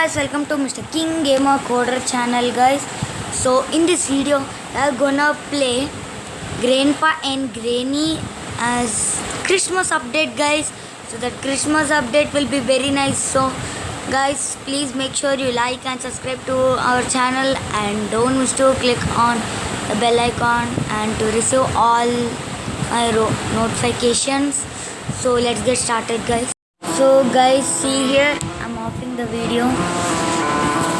guys, welcome to Mr. King Gamer Coder channel guys. So in this video we are gonna play Grandpa and Granny as Christmas update guys. So that Christmas update will be very nice. So guys, please make sure you like and subscribe to our channel and don't miss to click on the bell icon and to receive all my notifications. So let's get started guys. So guys, see here I'm offing the video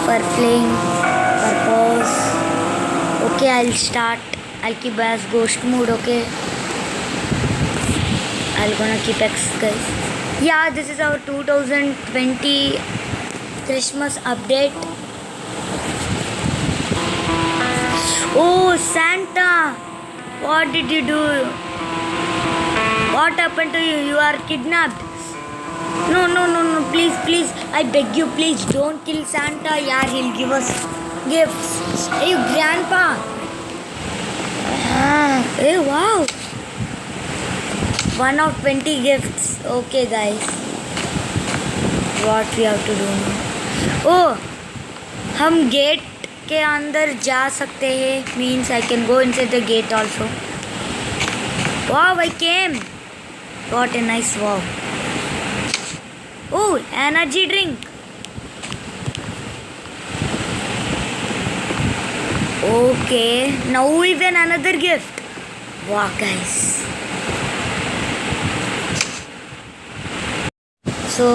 for playing purpose. Okay, I'll start. I'll keep as ghost mode. Okay, I'll gonna keep X guys. Yeah, this is our 2020 Christmas update. Oh Santa, what did you do? What happened to you? You are kidnapped. No, please, I beg you, please don't kill Santa. Yeah, he'll give us gifts. Hey, Grandpa. Hey, wow. 1 of 20 gifts. Okay, guys. What we have to do now? Oh, हम gate के अंदर जा सकते हैं. Means I can go inside the gate also. Wow, I came. What a nice wow. Oh, energy drink. Okay, now even another gift. Wow, guys. So,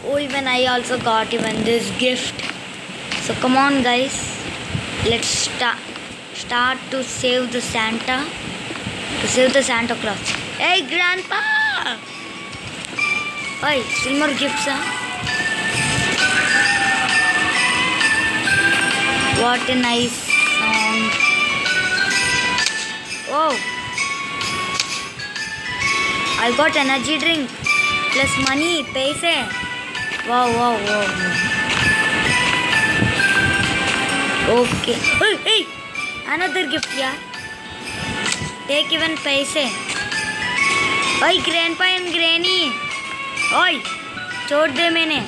oh, even I also got even this gift. So, come on, guys. Let's start to save the Santa. To save the Santa Claus. Hey, Grandpa! Hey, silver gifts, huh? What a nice song. Oh, I got energy drink plus money, paise. Wow. Okay. Hey, another gift, yeah. Take even paise. Hey, Grandpa and Granny. ओए छोड़ दे मैंने.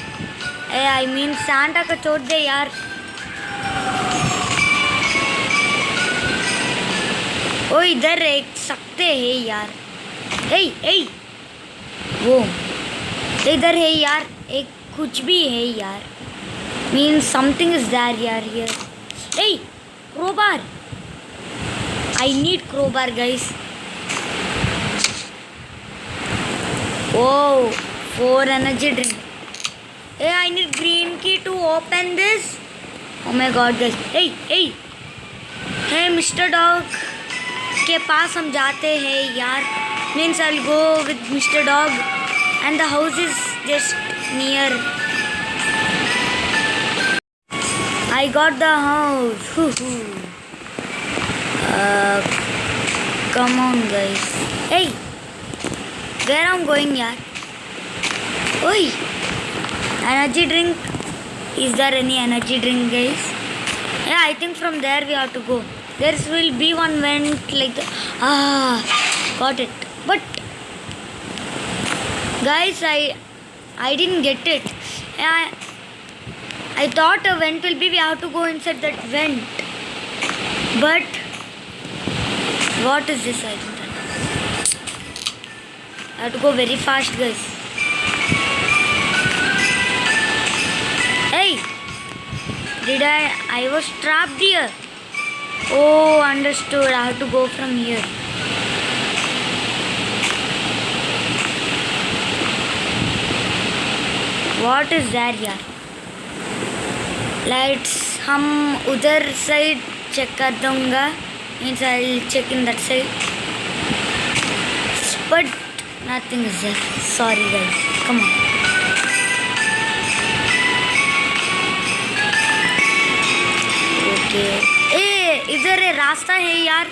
I mean Santa को छोड़ दे यार. ओ इधर एक सकते हैं यार. ए वो इधर है यार. एक कुछ भी है यार. मीन समथिंग इज देयर यार here. A crowbar. I need crowbar guys. Oh, 4 energy drink. Hey, I need green key to open this. Oh my god guys. Hey Mr. Dog के पास हम जाते हैं यार. Means I'll go with Mr. Dog and the house is just near. I got the house. Come on guys. Hey, where I'm going yaar? Oi, energy drink. Is there any energy drink guys? Yeah, I think from there we have to go. There will be one vent like the, got it. But guys, I didn't get it. I thought a vent will be we have to go inside that vent. But what is this? I don't know. I have to go very fast guys. Hey, I was trapped here. Oh, understood. I have to go from here. What is that यार? Let's हम उधर side check कर दूँगा. Means I'll check in that side. But nothing is there. Sorry guys. Come on. इधर है रास्ता है यार.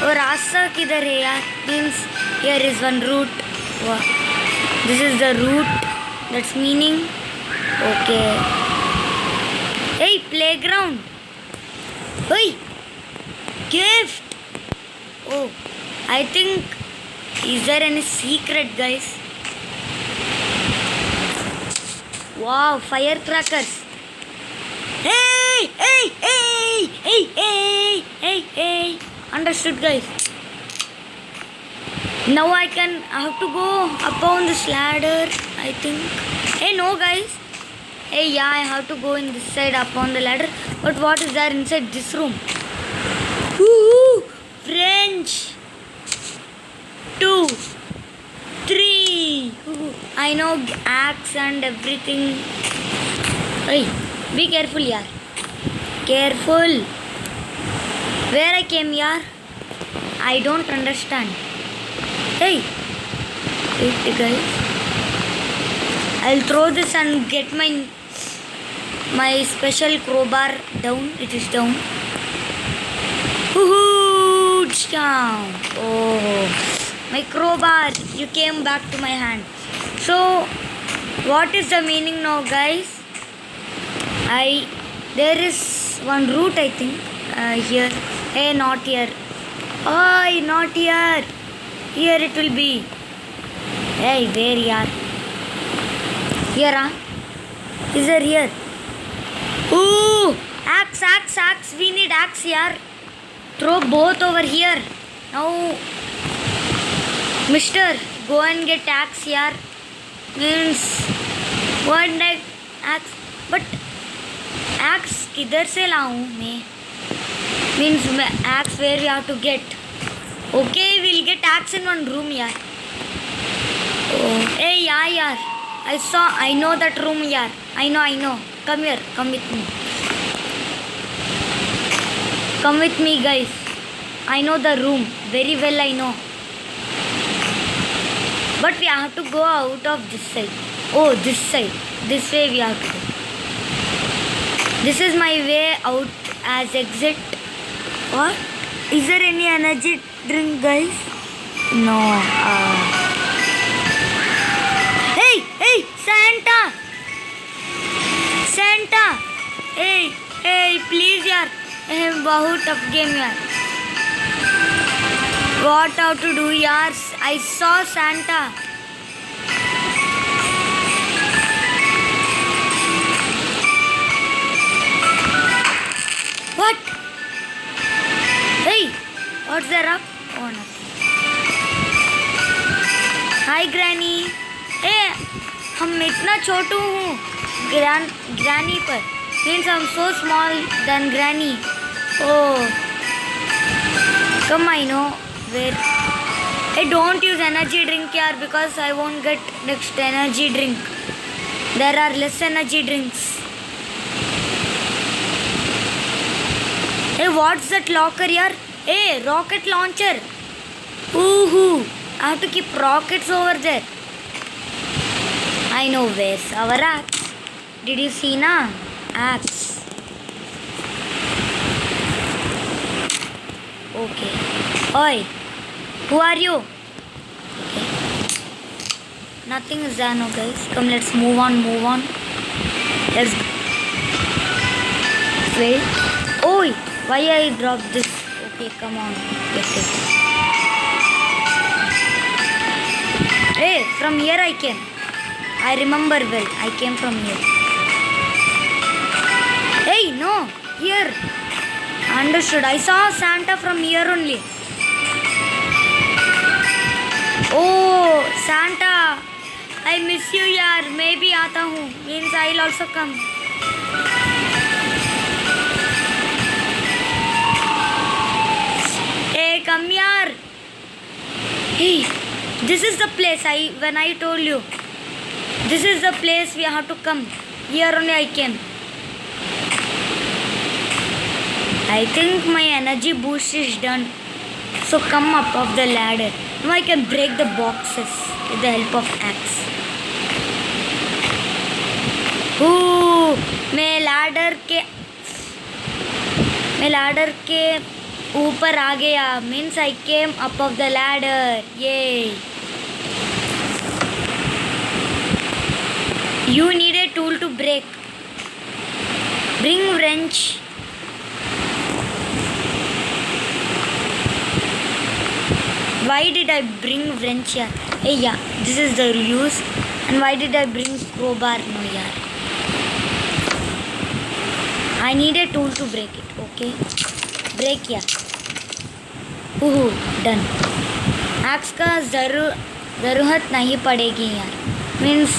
और रास्ता किधर है यार? Means here is one route. This is the route. That's meaning. Okay. Hey, playground. Hey, gift. Oh, I think. Is there any secret guys? Wow, firecrackers. Hey, hey, hey, hey, hey, hey, hey. Understood, guys. Now I have to go up on this ladder, I think. Hey, no, guys. Hey, yeah, I have to go in this side up on the ladder. But what is there inside this room? Woohoo! French. 2, 3. I know axe and everything. Hey, be careful, yaar. Careful. Where I came, yaar? I don't understand. Hey, wait, guys. I'll throw this and get my special crowbar down. It is down. Woohoo! Down. Oh, my crowbar. You came back to my hand. So, what is the meaning now, guys? There is one route, I think. Here. Hey, not here. Oh, not here. Here it will be. Hey, where you are? Here, huh? Is there here? Ooh! Axe, axe, axe. We need axe here. Throw both over here. Now, mister, go and get axe here. Means, go and get axe. But, axe किधर से लाऊं मैं? Means, axe where we have to get. Okay, we'll get axe in one room, yaar. Oh, hey, yeah, yaar. I know that room, yaar. I know. Come here, come with me. Come with me, guys. I know the room. Very well, I know. But we have to go out of this side. Oh, this side. This way we have to go. This is my way out as exit. What? Is there any energy drink, guys? No. Hey, Santa! Santa! Hey, please, yaar. बहुत tough game, yaar. What have to do, yaar? I saw Santa. What? Hey, what's there up? Oh, nothing. Hi, Granny. Hey, हम इतना छोटू हूँ Granny पर. Means I'm so small than Granny. Oh, come, I know where. Hey, don't use energy drink here because I won't get next energy drink. There are less energy drinks. Hey, what's that locker here? Hey, rocket launcher. Ooh, I have to keep rockets over there. I know where's our axe. Did you see na? Axe. Okay. Oi, who are you? Okay. Nothing is there now, guys. Come, let's move on. Let's wait. Oi, why I dropped this? Okay, come on. Get it. Hey, from here I came. I remember well. I came from here. Hey, no. Here. Understood. I saw Santa from here only. Oh, Santa. I miss you, yaar. Maybe आता हूँ. Means I'll also come. Hey, come here. Hey, this is the place when I told you. This is the place we have to come. Here only I came. I think my energy boost is done. So come up of the ladder. Now I can break the boxes with the help of axe. Ooh, मैं ladder के ऊपर आ गया. Means I came up of the ladder. Yay. You need a tool to break. Bring wrench. Why did I bring wrench here? Hey, yeah, this is the use. And why did I bring crowbar? No, yeah. I need a tool to break it. Okay, break किया. ओह done. Axe का ज़रूरत नहीं पड़ेगी यार. Means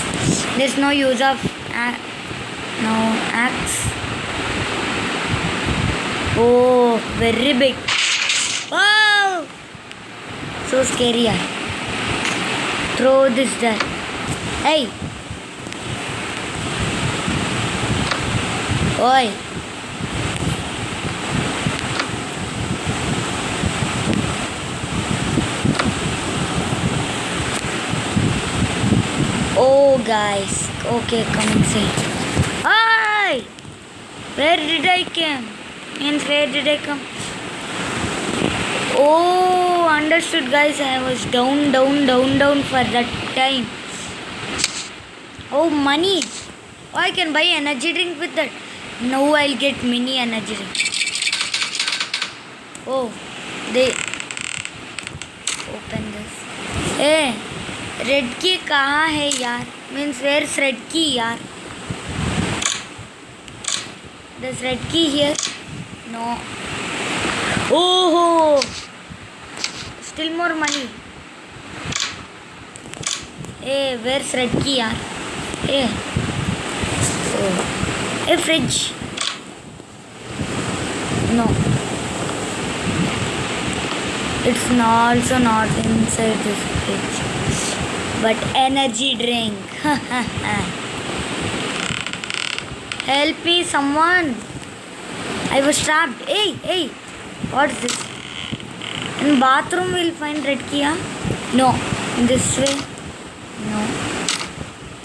there's no use of no axe. Oh, very big. Wow, so scary yaar. Throw this there. Hey. Oi. Oh guys, okay, come and see. Hi! Where did I come? Means where did I come? Oh, understood guys, I was down for that time. Oh, money. Oh, I can buy energy drink with that. Now I'll get mini energy drink. Oh, they open this. Hey. Red की कहाँ है यार? Means wears red की यार? Does red key here? No. Oh, still more money. Hey, where's red key यार? Hey. Oh. A fridge. No. It's also not inside this fridge. But energy drink. Help me, someone. I was trapped. Hey. What's this? In bathroom we'll find red key, huh? No. This way? No.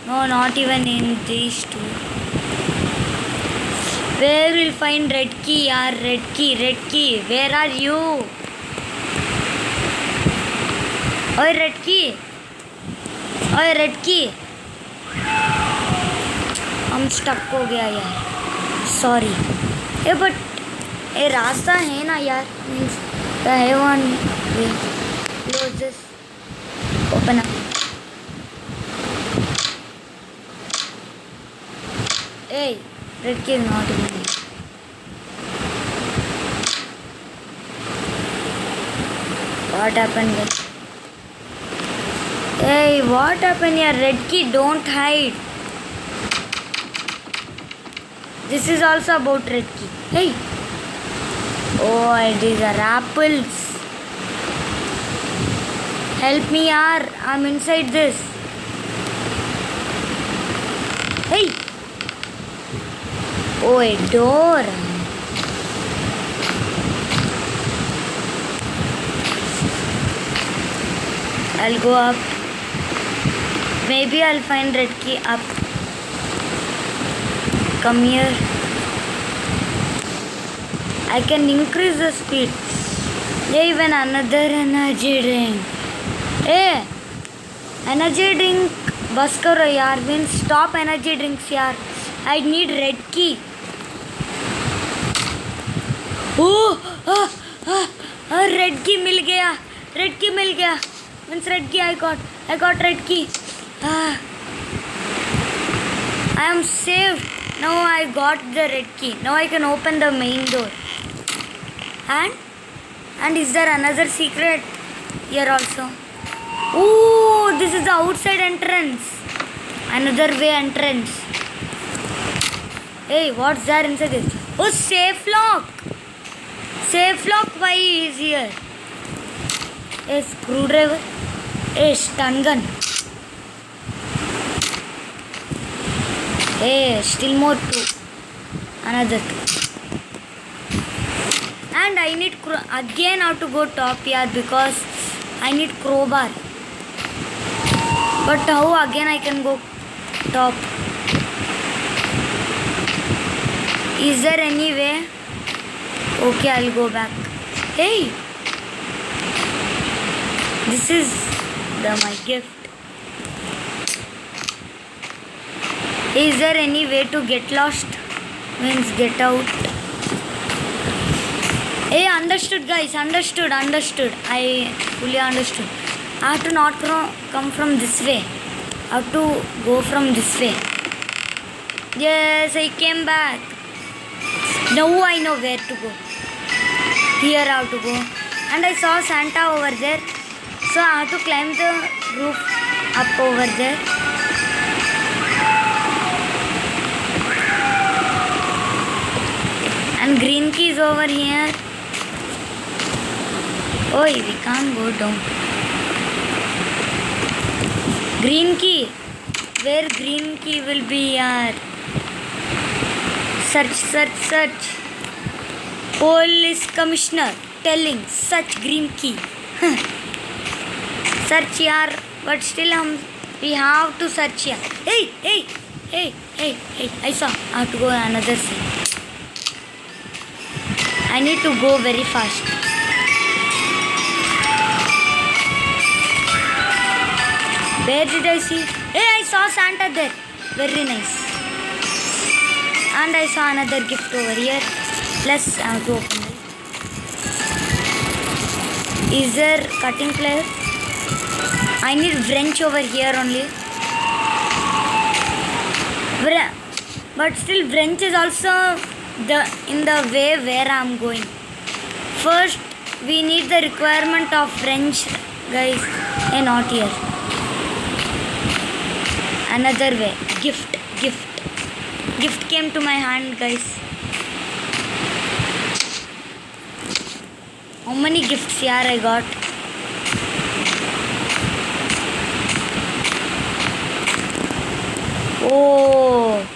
No, not even in these two. Where we'll find red key, yaar? Red key. Where are you? Oi, red key. ओए red की. हम stuck हो गया यार. Sorry. A but ये रास्ता है ना यार. मीन्स द है one way. Close this. Open up. A red key is not even. What happened guys? Hey, what happened here? Red key, don't hide. This is also about red key. Hey. Oh, these are apples. Help me, yaar. I'm inside this. Hey. Oh, a door. I'll go up. Maybe I'll find red key up. Come here. I can increase the speed. Even another energy drink. Hey, energy drink बस करो यार. Means stop energy drinks यार. I need red key. Red key मिल गया. Red key मिल गया. Means red key I got red key. I am saved. Now I got the red key. Now I can open the main door. And is there another secret here also? Oh, this is the outside entrance. Another way entrance. Hey, what's there inside this? Oh, safe lock. Safe lock. Why is here? A screwdriver. A stun gun. Hey, still more two. Another two. And I need again how to go top here because I need crowbar. But how again I can go top? Is there any way? Okay, I'll go back. Hey, this is my gift. Is there any way to get lost? Means get out. Hey, understood guys, understood. I fully understood. I have to not come from this way. I have to go from this way. Yes, I came back. Now I know where to go. Here I have to go. And I saw Santa over there. So I have to climb the roof up over there. And green key is over here. Oh, we can't go down. Green key. Where green key will be here? Search, search, search. Police commissioner telling search green key. Search here, but still we have to search here. Hey! I saw. I have to go another side. I need to go very fast. Where did I see? Hey, I saw Santa there. Very nice. And I saw another gift over here. Plus, I have to open it. Is there cutting pliers? I need wrench over here only. But still, wrench is also in the way where I am going. First, we need the requirement of wrench, guys. Hey, not here. Another way. Gift. Gift came to my hand, guys. How many gifts here I got? Oh.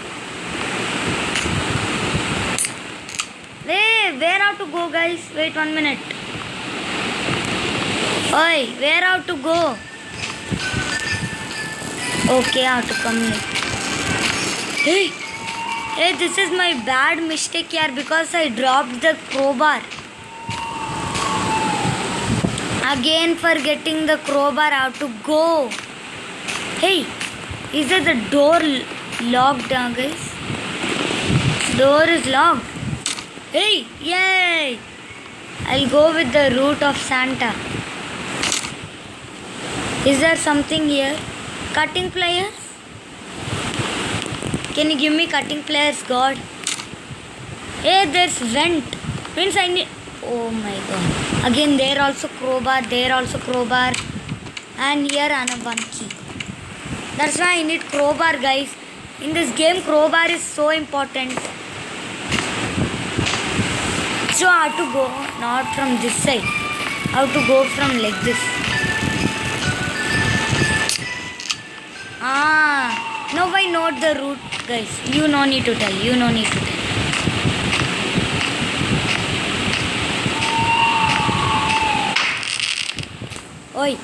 Where have to go, guys? Wait 1 minute. Oi, where have to go? Okay, I have to come here. Hey, this is my bad mistake here because I dropped the crowbar. Again, for getting the crowbar, I have to go. Hey, is it the door locked down, guys? Door is locked. Hey, yay! I'll go with the route of Santa. Is there something here? Cutting pliers? Can you give me cutting pliers, God? Hey, there's vent. Means I need... Oh my God. Again, there also crowbar, there also crowbar. And here another one key. That's why I need crowbar, guys. In this game, crowbar is so important. So I have to go not from this side. I have to go from like this. Now I know the route, guys. You no need to tell. Oi.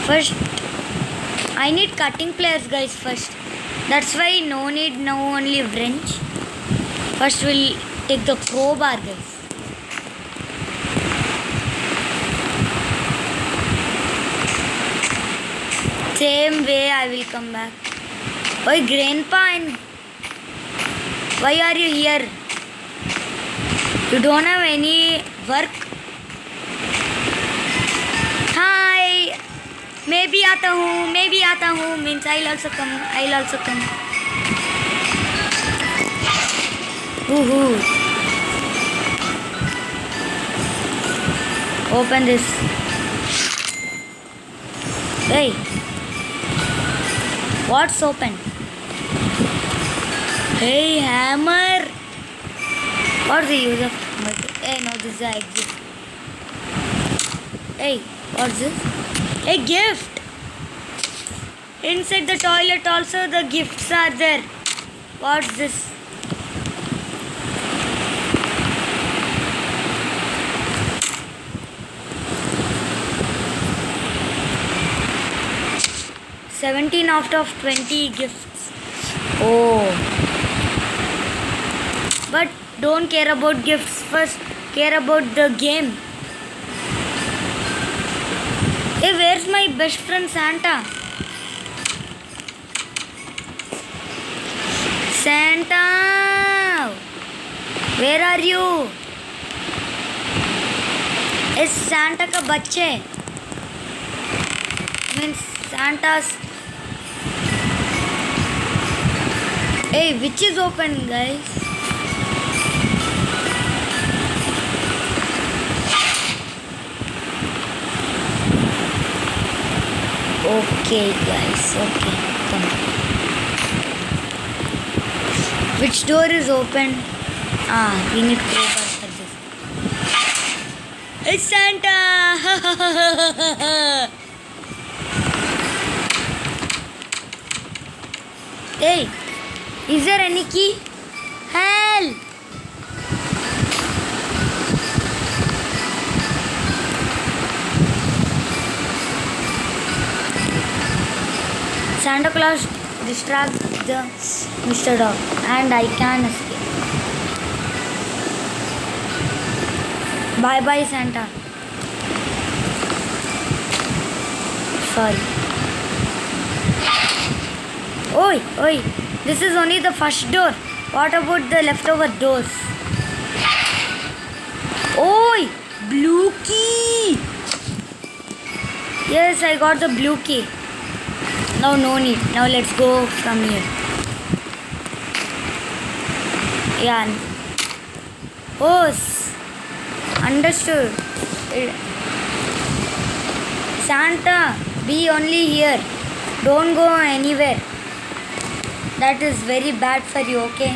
First, I need cutting pliers, guys, first. That's why no need now only wrench. First we'll take the crowbar, guys. Same way I will come back. Oi, Grandpa, and why are you here? You don't have any work? Hi. Maybe आता हूँ means I'll also come. Woohoo. Open this. Hey. What's open? Hey, hammer. What's the use of hammer? Hey, no, this is the exit. Hey, what's this? A gift. Inside the toilet also the gifts are there. What's this? $17 out of 20 gifts. Oh. But don't care about gifts first. Care about the game. Hey, where's my best friend Santa? Santa! Where are you? Is Santa का बच्चे? Means Santa's. Hey, which is open, guys? Okay, guys. Okay, come. Which door is open? We need crowbar for this. It's Santa! Hey, is there any key? Help! Santa Claus distracts the Mr. Dog and I can escape. Bye bye, Santa. Sorry. Oi, oi. This is only the first door. What about the leftover doors? Oi, blue key. Yes, I got the blue key. Now no need. Now let's go from here. Yeah. Oh, understood. Santa, be only here. Don't go anywhere. That is very bad for you, okay?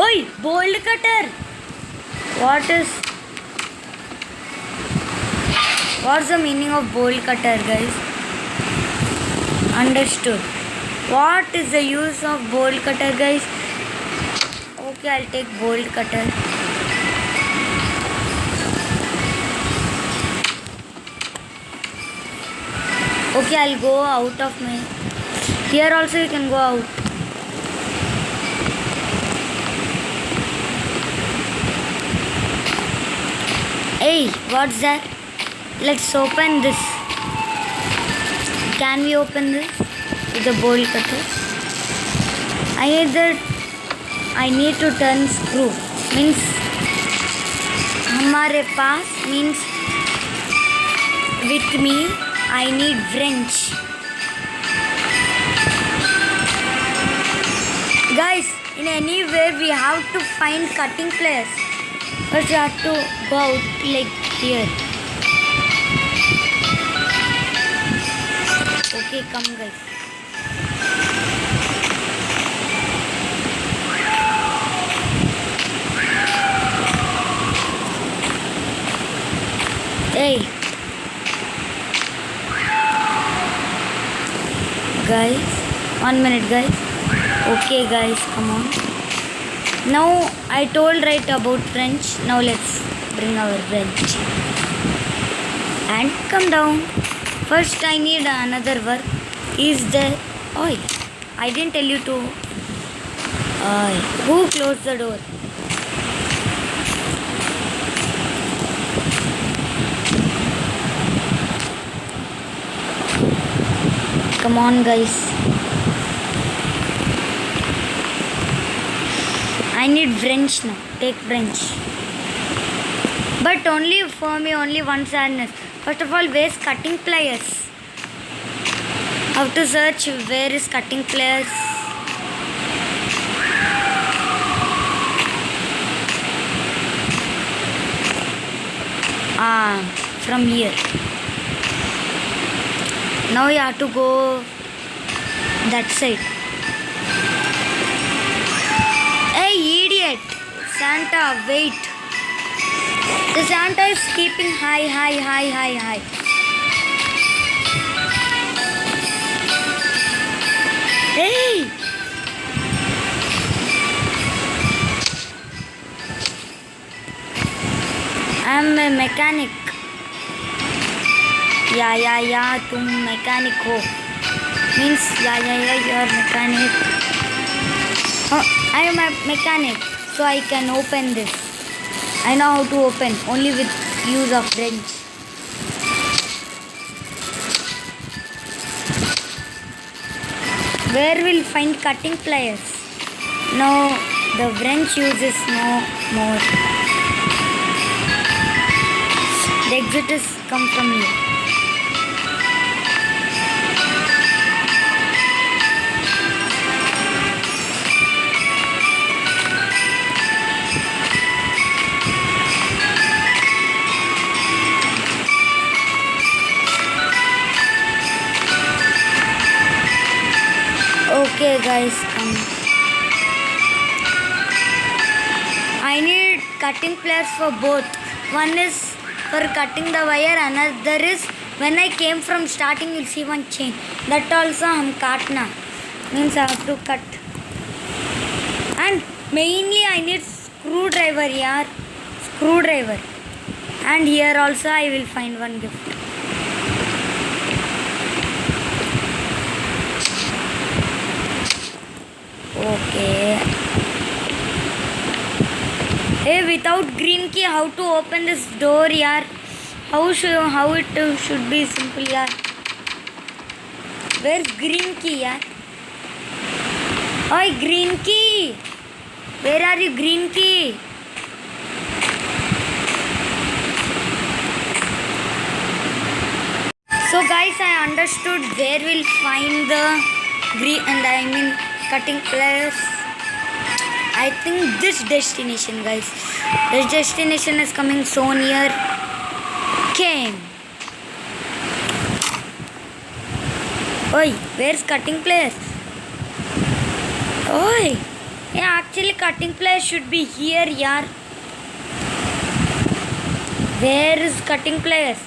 Oi, bolt cutter. What's the meaning of bolt cutter, guys? Understood. What is the use of bolt cutter, guys? Okay, I'll take bolt cutter. Okay, I'll go out of my... Here also you can go out. Hey, what's that? Let's open this. Can we open this with the bolt cutter? I need to turn screw. Means हमारे पास means with me. I need wrench. Guys, in anywhere we have to find cutting pliers. First we have to go out like here. Okay, come guys. Hey. Guys, 1 minute guys. Okay guys, come on. Now I told right about wrench. Now let's bring our wrench. And come down. First I need another work. Is there oil? I didn't tell you to who closed the door? Come on guys. I need wrench now. Take wrench. But only for me, only one sadness. First of all, where's cutting pliers? How to search where is cutting pliers? From here. Now you have to go that side. Hey idiot! Santa, wait. The Santa is keeping high. Hey! I'm a mechanic. Yeah, तुम mechanic हो. Means yeah, you're mechanic. Oh, I am a mechanic, so I can open this. I know how to open, only with use of wrench. Where will find cutting pliers? No, the wrench uses no more. The exit is come from here. Okay guys, come. I need cutting pliers for both. One is for cutting the wire, another is when I came from starting, you'll see one chain. That also hum katna. Means I have to cut. And mainly I need screwdriver yaar. Screwdriver. And here also I will find one gift. Okay. Hey, without green key, how to open this door, yaar? How it should be simple, yaar? Where's green key, yaar? Oi, green key! Where are you, green key? So, guys, I understood where we'll find the green and cutting pliers. I think this destination, guys. This destination is coming so near. Came. Oi, where's cutting pliers? Oi, yeah, actually cutting pliers should be here, yaar. Where is cutting pliers?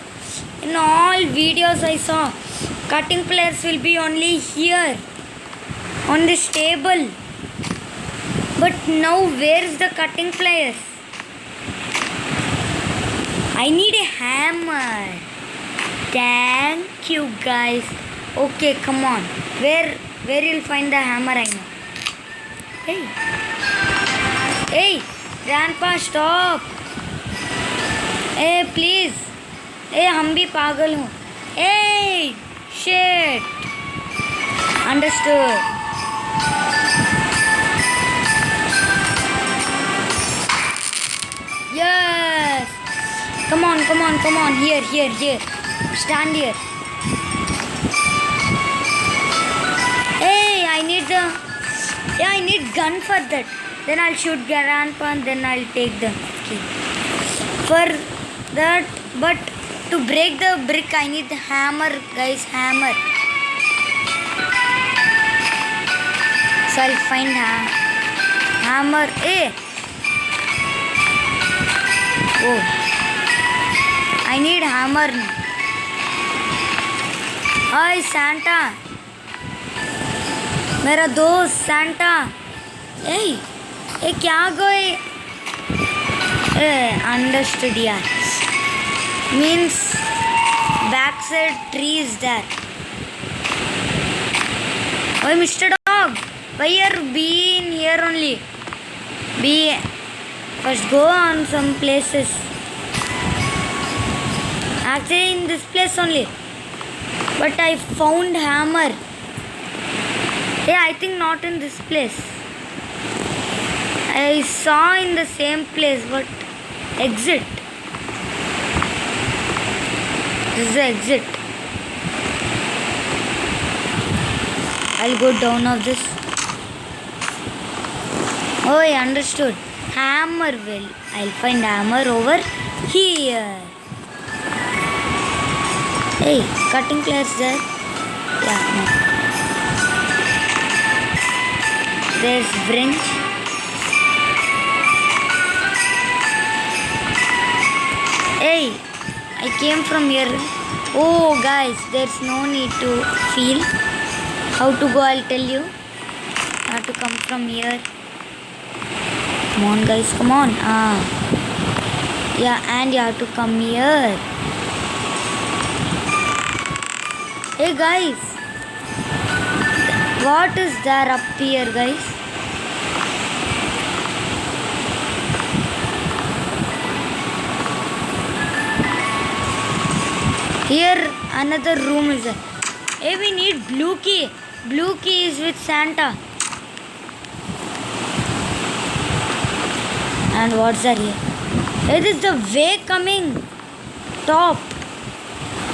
In all videos I saw, cutting pliers will be only here on this table. But now where is the cutting pliers? I need a hammer. Thank you guys. Okay, come on. Where you'll find the hammer, I know. Hey. Hey, grandpa, stop. Hey, please. Hey, हम भी पागल हूँ. Hey, shit. Understood. Yes. Come on. Here. Stand here. Hey, I need gun for that. Then I'll shoot grandpa and then I'll take the key. For that, but to break the brick, I need the hammer, guys. Hammer. So I'll find hammer. Hey. Oh. I need hammer now. Hi, Santa. मेरा दोस्त Santa. Hey. Hey, क्या गए? Understood, यार. Means backside tree is there. Oh, Mr. Dog, why are be in here only? Be first go on some places. Actually, in this place only. But I found hammer. Yeah, I think not in this place. I saw in the same place, but exit. This is the exit. I'll go down of this. Oh, I understood. Hammer will. I'll find hammer over here. Hey, cutting pliers there? Yeah, no. There's wrench. Hey, I came from here. Oh, guys, there's no need to feel. How to go, I'll tell you. I have to come from here. Come on, guys, come on. Yeah, and you have to come here. Hey, guys. What is there up here, guys? Here, another room is there. Hey, we need blue key. Blue key is with Santa. And what's that here? Hey, this is the way coming. top.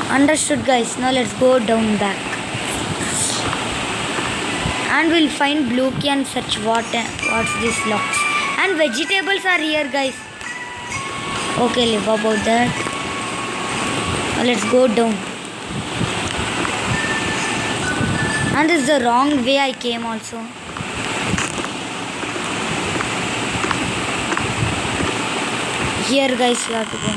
Understood, guys. Now let's go down back. And we'll find blue key and search what's this locks. And vegetables are here, guys. Okay, leave about that. Now let's go down. And this is the wrong way I came also. Here, guys, you have to go.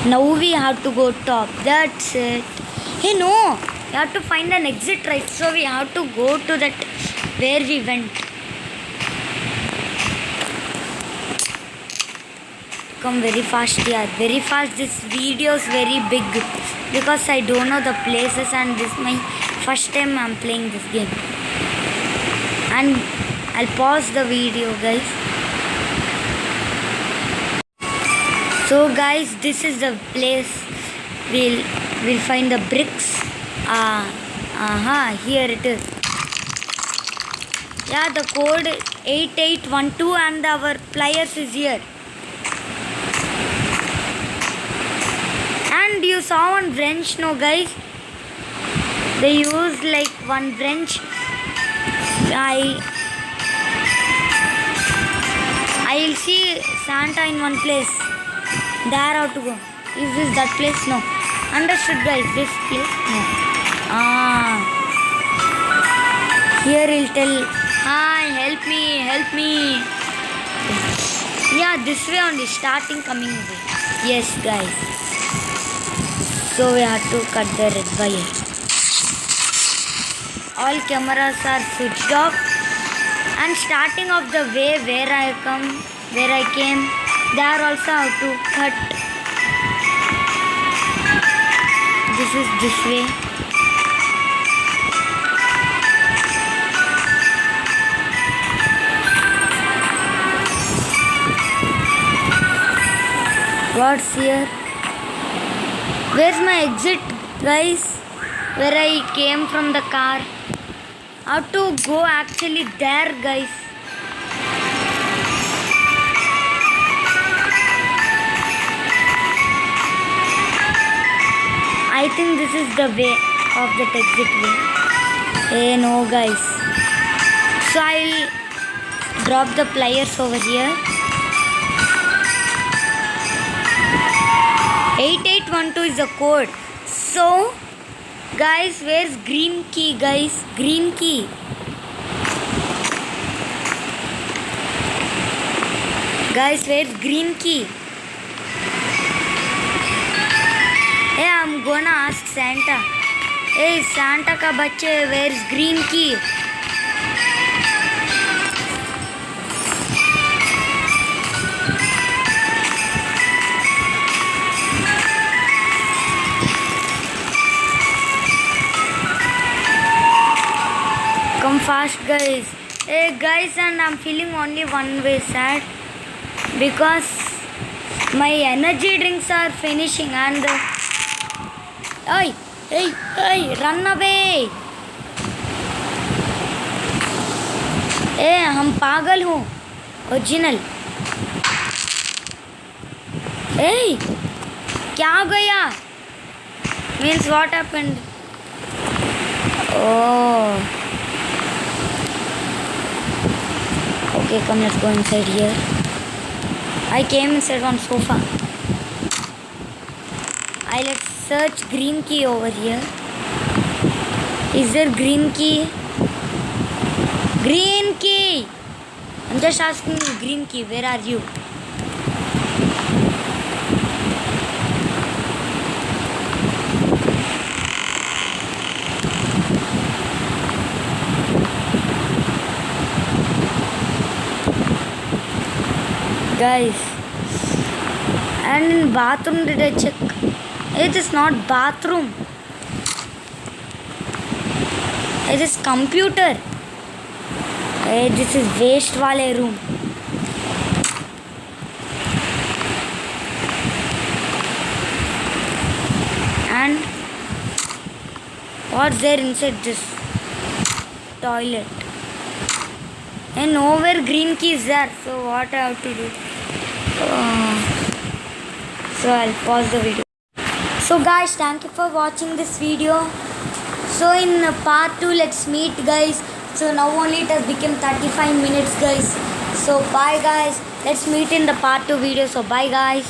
Now we have to go top. That's it. Hey, no. We have to find an exit, right? So we have to go to that where we went. Come very fast, yeah. Very fast. This video is very big because I don't know the places and this is my first time I'm playing this game. And I'll pause the video, guys. So guys, this is the place we'll find the bricks. Here it is. Yeah, the code 8812 and our pliers is here. And you saw one wrench, no guys? They use like one wrench. I'll see Santa in one place. There how to go. Is this that place? No. Understood, guys. This place? No. Here he'll tell, hi, help me. Yeah, this way only, starting coming way. Yes, guys. So we have to cut the red wire. All cameras are switched off. And starting of the way where I came, there also have to cut. This is this way. What's here? Where's my exit, guys? Where I came from the car. How to go actually there, guys? I think this is the way of that exit way. Hey, no, guys. So I'll drop the pliers over here. 8812 is the code. So, guys, where's green key, guys? Green key. Guys, where's green key? Hey, I'm gonna ask Santa. Hey, Santa ka bacche, where's green key? Come fast, guys. Hey, guys, and I'm feeling only one way sad because my energy drinks are finishing and hey, run away. Hey, हम पागल हूँ original. Hey, क्या हो गया? Means what happened? Oh. Okay, come, let's go inside here. I came inside on sofa. Let's search green key over here. Is there green key? Green key! I'm just asking you, green key, where are you? Guys, and in bathroom did I check? It is not bathroom. It is computer. Hey, this is waste wale room. And what's there inside this toilet? And nowhere green key is there. So what I have to do? So I'll pause the video. So guys, thank you for watching this video. So in part 2, let's meet guys. So now only it has become 35 minutes guys. So bye guys. Let's meet in the part 2 video. So bye guys.